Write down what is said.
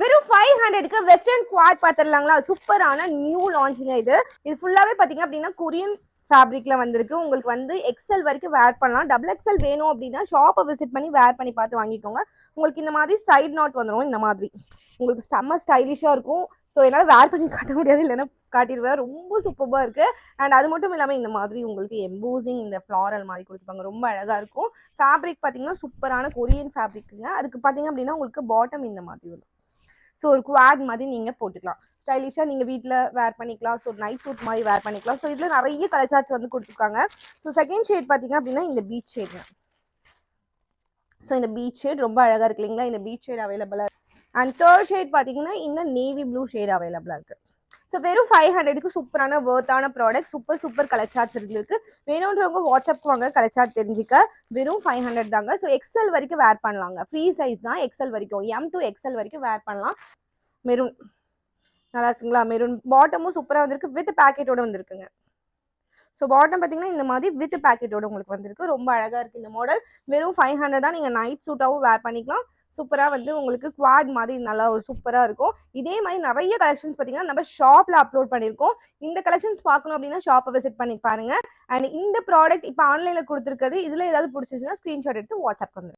வெறும் 500க்கு western quad பார்த்துடலாங்களா? சூப்பரான new லான்ச்சுங்க இது. இது ஃபுல்லாவே பாத்தீங்க அப்படின்னா கொரியன் ஃபேப்ரிக்ல வந்திருக்கு. உங்களுக்கு வந்து எக்ஸல் வரைக்கும் வேர் பண்ணலாம். டபுள் எக்ஸல் வேணும் அப்படின்னா ஷாப்பை விசிட் பண்ணி வேர் பண்ணி பார்த்து வாங்கிக்கோங்க. உங்களுக்கு இந்த மாதிரி சைட் நாட் வந்துடும். இந்த மாதிரி உங்களுக்கு செம்ம ஸ்டைலிஷா இருக்கும். ஸோ என்னால் வேர் பண்ணி காட்ட முடியாது, இல்லைன்னா காட்டிடுவேன். ரொம்ப சூப்பராக இருக்கு. அண்ட் அது மட்டும் இல்லாமல் இந்த மாதிரி உங்களுக்கு எம்போசிங் இந்த ஃப்ளாரல் மாதிரி கொடுத்துருப்பாங்க. ரொம்ப அழகாக இருக்கும். ஃபேப்ரிக் பார்த்தீங்கன்னா சூப்பரான கொரியன் ஃபேப்ரிக்குங்க. அதுக்கு பார்த்தீங்க அப்படின்னா உங்களுக்கு பாட்டம் இந்த மாதிரி வரும். ஸோ ஒரு குவாட் மாதிரி நீங்கள் போட்டுக்கலாம். ஸ்டைலிஷாக நீங்கள் வீட்டில் வேர் பண்ணிக்கலாம். ஸோ நைட் சூட் மாதிரி வேர் பண்ணிக்கலாம். ஸோ இதில் நிறைய கலர் சார்ட்ஸ் வந்து கொடுத்துருக்காங்க. ஸோ செகண்ட் ஷேட் பார்த்தீங்க அப்படின்னா இந்த பீச் ஷேட். ஸோ இந்த பீச் ஷேட் ரொம்ப அழகாக இருக்கு இல்லைங்களா? இந்த பீச் ஷேட் அவைலபிளாக இருக்கு. அண்ட் தேர்ட் ஷேட் பார்த்தீங்கன்னா இந்த நேவி ப்ளூ ஷேட் அவைலபிளாக இருக்குது. ஸோ வெறும் 500க்கு சூப்பரான வர்த்தான ப்ராடக்ட். சூப்பர் கலர் சார்ட்ஸ் இருக்கு. வேணுன்றவங்க வாட்ஸ்அப் வாங்க கலர் சார்ட் தெரிஞ்சுக்க. வெறும் 500 தாங்க. ஸோ எக்ஸல் வரைக்கும் வேர் பண்ணலாங்க. ஃப்ரீ சைஸ் தான். எக்ஸல் வரைக்கும் M to XL வரைக்கும் வேர் பண்ணலாம். மெரூன் நல்லா இருக்குங்களா? மெரூன் பாட்டமும் சூப்பராக வந்திருக்கு. வித் பேக்கெட்டோட வந்திருக்குங்க. ஸோ பாட்டம் பார்த்தீங்கன்னா இந்த மாதிரி வித் பேக்கெட்டோட உங்களுக்கு வந்திருக்கு. ரொம்ப அழகாக இருக்குது இந்த மாடல். வெறும் 500 தான். நீங்கள் நைட் சூட்டாகவும் வேர் பண்ணிக்கலாம். சூப்பராக வந்து உங்களுக்கு குவாட் மாதிரி நல்லா ஒரு சூப்பராக இருக்கும். இதே மாதிரி நிறைய கலெக்ஷன்ஸ் பார்த்தீங்கன்னா நம்ம ஷாப்பில் அப்லோட் பண்ணியிருக்கோம். இந்த கலெக்ஷன்ஸ் பார்க்கணும் அப்படின்னா ஷாப்பை விசிட் பண்ணி பாருங்க. அண்ட் இந்த ப்ராடக்ட் இப்போ ஆன்லைனில் கொடுத்துருக்கிறது இதில் ஏதாவது பிடிச்சிச்சுன்னா ஸ்க்ரீன்ஷாட் எடுத்து வாட்ஸ்அப் பண்ணுங்க.